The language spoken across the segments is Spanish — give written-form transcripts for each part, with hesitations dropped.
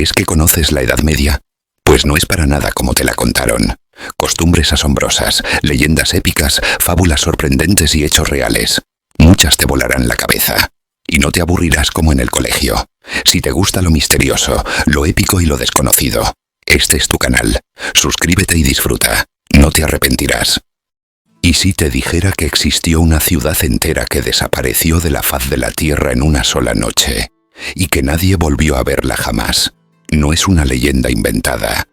¿Crees que conoces la Edad Media? Pues no es para nada como te la contaron. Costumbres asombrosas, leyendas épicas, fábulas sorprendentes y hechos reales. Muchas te volarán la cabeza. Y no te aburrirás como en el colegio. Si te gusta lo misterioso, lo épico y lo desconocido, este es tu canal. Suscríbete y disfruta. No te arrepentirás. ¿Y si te dijera que existió una ciudad entera que desapareció de la faz de la tierra en una sola noche, y que nadie volvió a verla jamás? No es una leyenda inventada.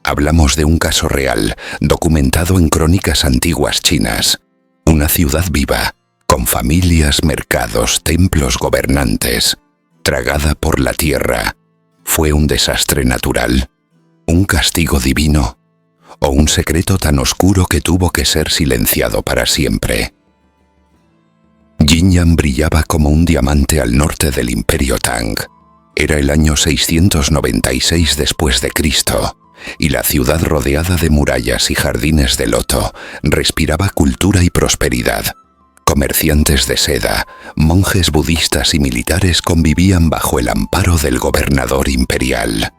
Hablamos de un caso real, documentado en crónicas antiguas chinas. Una ciudad viva, con familias, mercados, templos, gobernantes, tragada por la tierra. ¿Fue un desastre natural? ¿Un castigo divino? ¿O un secreto tan oscuro que tuvo que ser silenciado para siempre? Jinyan brillaba como un diamante al norte del Imperio Tang. Era el año 696 después de Cristo, y la ciudad, rodeada de murallas y jardines de loto, respiraba cultura y prosperidad. Comerciantes de seda, monjes budistas y militares convivían bajo el amparo del gobernador imperial.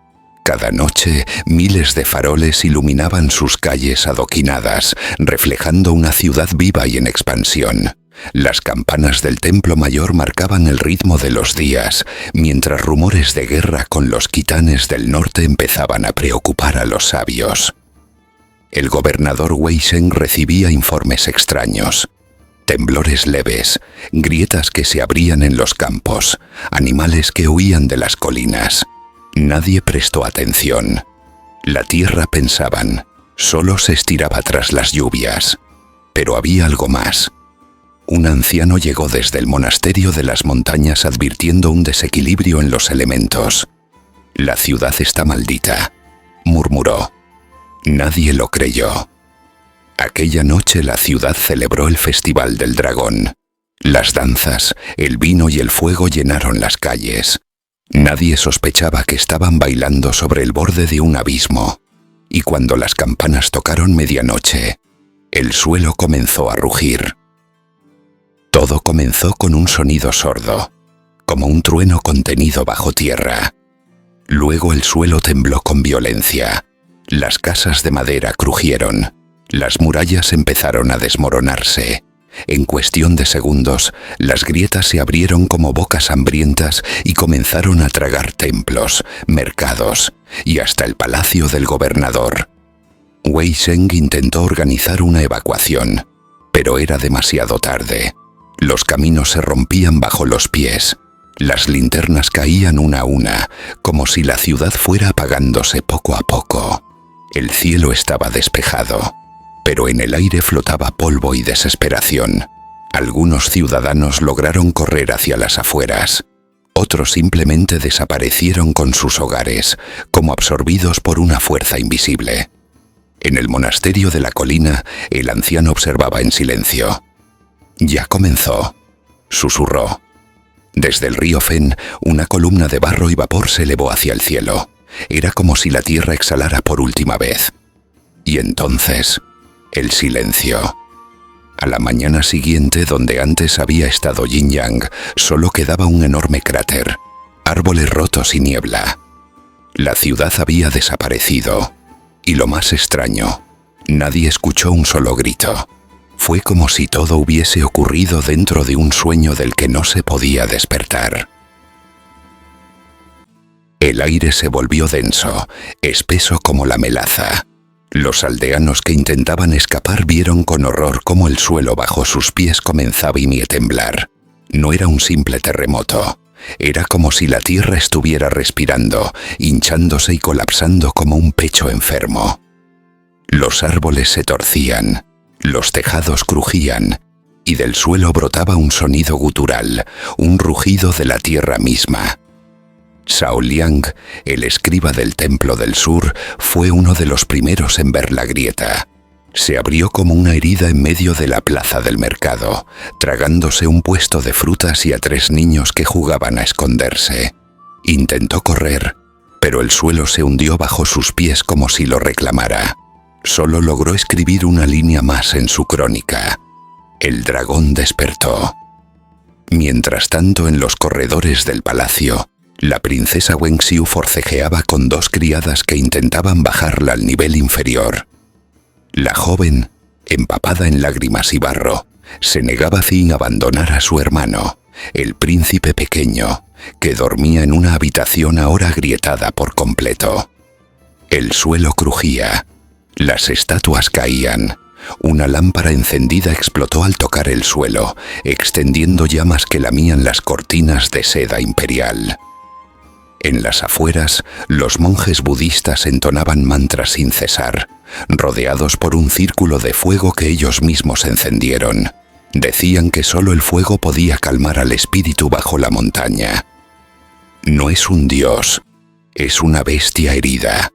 Cada noche, miles de faroles iluminaban sus calles adoquinadas, reflejando una ciudad viva y en expansión. Las campanas del templo mayor marcaban el ritmo de los días, mientras rumores de guerra con los khitanes del norte empezaban a preocupar a los sabios. El gobernador Wei Sheng recibía informes extraños. Temblores leves, grietas que se abrían en los campos, animales que huían de las colinas. Nadie prestó atención. La tierra, pensaban, solo se estiraba tras las lluvias. Pero había algo más. Un anciano llegó desde el monasterio de las montañas advirtiendo un desequilibrio en los elementos. «La ciudad está maldita», murmuró. Nadie lo creyó. Aquella noche la ciudad celebró el Festival del Dragón. Las danzas, el vino y el fuego llenaron las calles. Nadie sospechaba que estaban bailando sobre el borde de un abismo. Y cuando las campanas tocaron medianoche, el suelo comenzó a rugir. Todo comenzó con un sonido sordo, como un trueno contenido bajo tierra. Luego el suelo tembló con violencia. Las casas de madera crujieron. Las murallas empezaron a desmoronarse. En cuestión de segundos, las grietas se abrieron como bocas hambrientas y comenzaron a tragar templos, mercados y hasta el palacio del gobernador. Wei Sheng intentó organizar una evacuación, pero era demasiado tarde. Los caminos se rompían bajo los pies. Las linternas caían una a una, como si la ciudad fuera apagándose poco a poco. El cielo estaba despejado, pero en el aire flotaba polvo y desesperación. Algunos ciudadanos lograron correr hacia las afueras. Otros simplemente desaparecieron con sus hogares, como absorbidos por una fuerza invisible. En el monasterio de la colina, el anciano observaba en silencio. «Ya comenzó», susurró. Desde el río Fen, una columna de barro y vapor se elevó hacia el cielo. Era como si la tierra exhalara por última vez. Y entonces, el silencio. A la mañana siguiente, donde antes había estado Jinyan, solo quedaba un enorme cráter, árboles rotos y niebla. La ciudad había desaparecido. Y lo más extraño, nadie escuchó un solo grito. Fue como si todo hubiese ocurrido dentro de un sueño del que no se podía despertar. El aire se volvió denso, espeso como la melaza. Los aldeanos que intentaban escapar vieron con horror cómo el suelo bajo sus pies comenzaba a temblar. No era un simple terremoto. Era como si la tierra estuviera respirando, hinchándose y colapsando como un pecho enfermo. Los árboles se torcían. Los tejados crujían, y del suelo brotaba un sonido gutural, un rugido de la tierra misma. Zhao Liang, el escriba del Templo del Sur, fue uno de los primeros en ver la grieta. Se abrió como una herida en medio de la plaza del mercado, tragándose un puesto de frutas y a 3 niños que jugaban a esconderse. Intentó correr, pero el suelo se hundió bajo sus pies como si lo reclamara. Solo logró escribir una línea más en su crónica. El dragón despertó. Mientras tanto, en los corredores del palacio, La princesa Wenxiu forcejeaba con 2 criadas que intentaban bajarla al nivel inferior. La joven, empapada en lágrimas y barro, se negaba sin abandonar a su hermano, el príncipe pequeño, que dormía en una habitación ahora agrietada por completo. El suelo crujía, las estatuas caían, una lámpara encendida explotó al tocar el suelo, extendiendo llamas que lamían las cortinas de seda imperial. En las afueras, los monjes budistas entonaban mantras sin cesar, rodeados por un círculo de fuego que ellos mismos encendieron. Decían que solo el fuego podía calmar al espíritu bajo la montaña. No es un dios, es una bestia herida,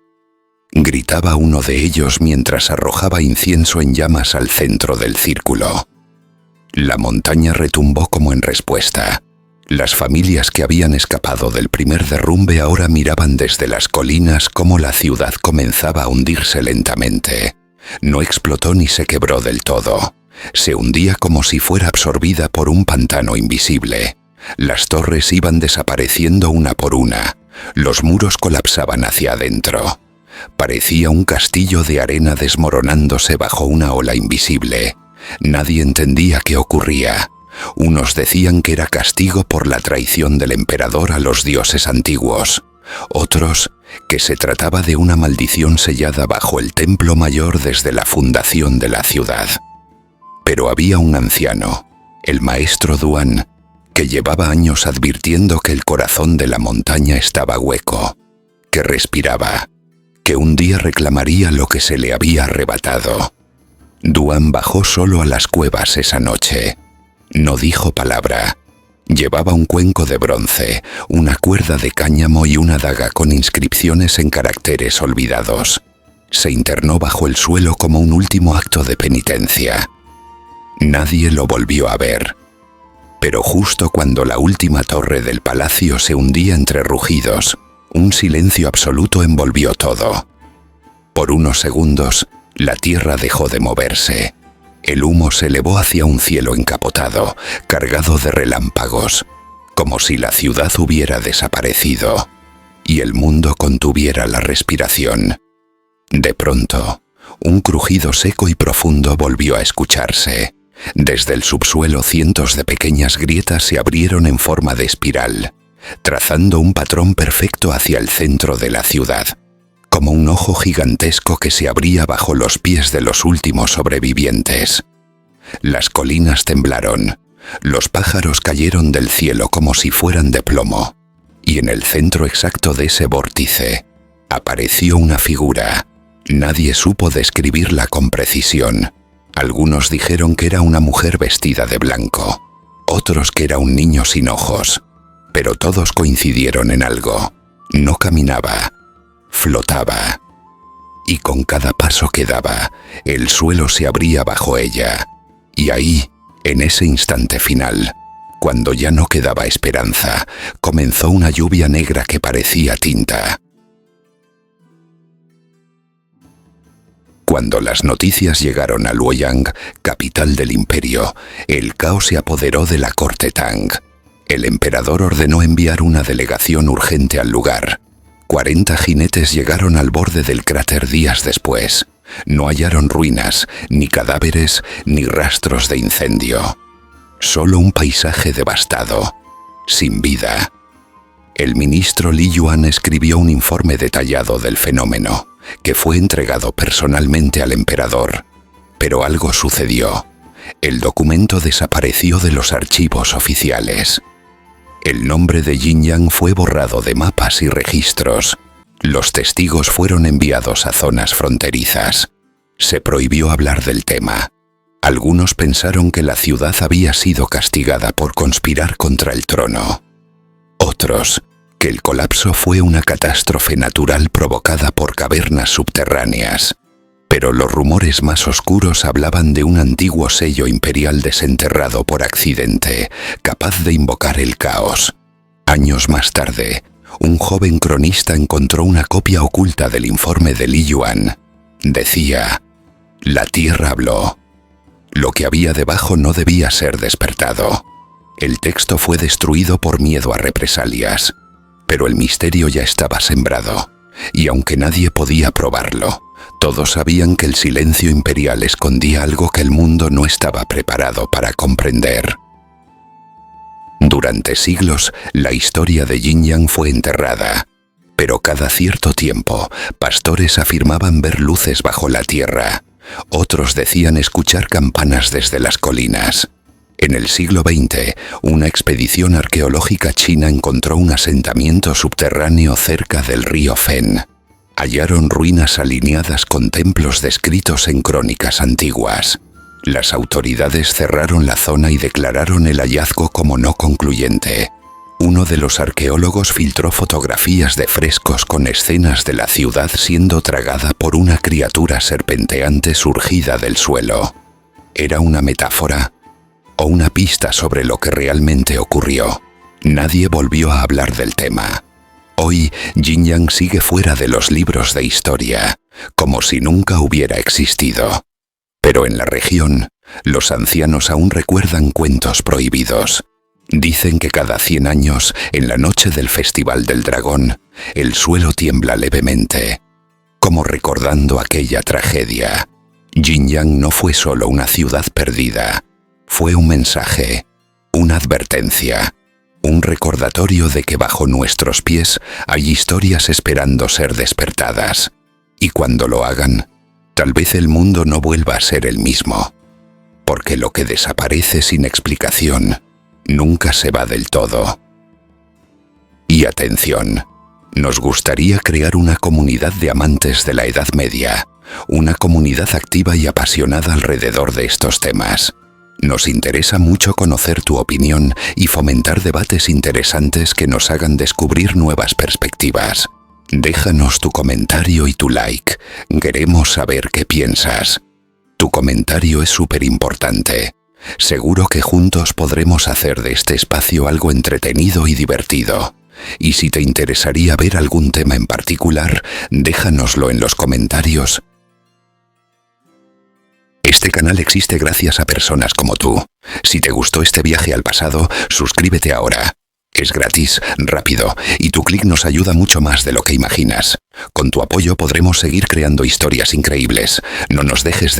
gritaba uno de ellos mientras arrojaba incienso en llamas al centro del círculo. La montaña retumbó como en respuesta. Las familias que habían escapado del primer derrumbe ahora miraban desde las colinas cómo la ciudad comenzaba a hundirse lentamente. No explotó ni se quebró del todo. Se hundía como si fuera absorbida por un pantano invisible. Las torres iban desapareciendo una por una. Los muros colapsaban hacia adentro. Parecía un castillo de arena desmoronándose bajo una ola invisible. Nadie entendía qué ocurría. Unos decían que era castigo por la traición del emperador a los dioses antiguos. Otros, que se trataba de una maldición sellada bajo el templo mayor desde la fundación de la ciudad. Pero había un anciano, el maestro Duan, que llevaba años advirtiendo que el corazón de la montaña estaba hueco, que respiraba, que un día reclamaría lo que se le había arrebatado. Duan bajó solo a las cuevas esa noche. No dijo palabra. Llevaba un cuenco de bronce, una cuerda de cáñamo y una daga con inscripciones en caracteres olvidados. Se internó bajo el suelo como un último acto de penitencia. Nadie lo volvió a ver. Pero justo cuando la última torre del palacio se hundía entre rugidos, un silencio absoluto envolvió todo. Por unos segundos, la tierra dejó de moverse. El humo se elevó hacia un cielo encapotado, cargado de relámpagos, como si la ciudad hubiera desaparecido, y el mundo contuviera la respiración. De pronto, un crujido seco y profundo volvió a escucharse. Desde el subsuelo cientos de pequeñas grietas se abrieron en forma de espiral, trazando un patrón perfecto hacia el centro de la ciudad, como un ojo gigantesco que se abría bajo los pies de los últimos sobrevivientes. Las colinas temblaron, los pájaros cayeron del cielo como si fueran de plomo, y en el centro exacto de ese vórtice apareció una figura. Nadie supo describirla con precisión. Algunos dijeron que era una mujer vestida de blanco, otros que era un niño sin ojos, pero todos coincidieron en algo. No caminaba, flotaba, y con cada paso que daba, el suelo se abría bajo ella, y ahí, en ese instante final, cuando ya no quedaba esperanza, comenzó una lluvia negra que parecía tinta. Cuando las noticias llegaron a Luoyang, capital del imperio, el caos se apoderó de la corte Tang. El emperador ordenó enviar una delegación urgente al lugar. 40 jinetes llegaron al borde del cráter días después. No hallaron ruinas, ni cadáveres, ni rastros de incendio. Solo un paisaje devastado, sin vida. El ministro Li Yuan escribió un informe detallado del fenómeno, que fue entregado personalmente al emperador. Pero algo sucedió. El documento desapareció de los archivos oficiales. El nombre de Jinyang fue borrado de mapas y registros. Los testigos fueron enviados a zonas fronterizas. Se prohibió hablar del tema. Algunos pensaron que la ciudad había sido castigada por conspirar contra el trono. Otros, que el colapso fue una catástrofe natural provocada por cavernas subterráneas. Pero los rumores más oscuros hablaban de un antiguo sello imperial desenterrado por accidente, capaz de invocar el caos. Años más tarde, un joven cronista encontró una copia oculta del informe de Li Yuan. Decía: «La tierra habló». Lo que había debajo no debía ser despertado. El texto fue destruido por miedo a represalias. Pero el misterio ya estaba sembrado, y aunque nadie podía probarlo, todos sabían que el silencio imperial escondía algo que el mundo no estaba preparado para comprender. Durante siglos, la historia de Xinjiang fue enterrada, pero cada cierto tiempo, pastores afirmaban ver luces bajo la tierra. Otros decían escuchar campanas desde las colinas. En el siglo XX, una expedición arqueológica china encontró un asentamiento subterráneo cerca del río Fen. Hallaron ruinas alineadas con templos descritos en crónicas antiguas. Las autoridades cerraron la zona y declararon el hallazgo como no concluyente. Uno de los arqueólogos filtró fotografías de frescos con escenas de la ciudad siendo tragada por una criatura serpenteante surgida del suelo. ¿Era una metáfora o una pista sobre lo que realmente ocurrió? Nadie volvió a hablar del tema. Hoy, Xinjiang sigue fuera de los libros de historia, como si nunca hubiera existido. Pero en la región, los ancianos aún recuerdan cuentos prohibidos. Dicen que cada 100 años, en la noche del Festival del Dragón, el suelo tiembla levemente, como recordando aquella tragedia. Xinjiang no fue solo una ciudad perdida, fue un mensaje, una advertencia, un recordatorio de que bajo nuestros pies hay historias esperando ser despertadas. Y cuando lo hagan, tal vez el mundo no vuelva a ser el mismo, porque lo que desaparece sin explicación nunca se va del todo. Y atención, nos gustaría crear una comunidad de amantes de la Edad Media, una comunidad activa y apasionada alrededor de estos temas. Nos interesa mucho conocer tu opinión y fomentar debates interesantes que nos hagan descubrir nuevas perspectivas. Déjanos tu comentario y tu like. Queremos saber qué piensas. Tu comentario es súper importante. Seguro que juntos podremos hacer de este espacio algo entretenido y divertido. Y si te interesaría ver algún tema en particular, déjanoslo en los comentarios. Este canal existe gracias a personas como tú. Si te gustó este viaje al pasado, suscríbete ahora. Es gratis, rápido, y tu clic nos ayuda mucho más de lo que imaginas. Con tu apoyo podremos seguir creando historias increíbles. No nos dejes de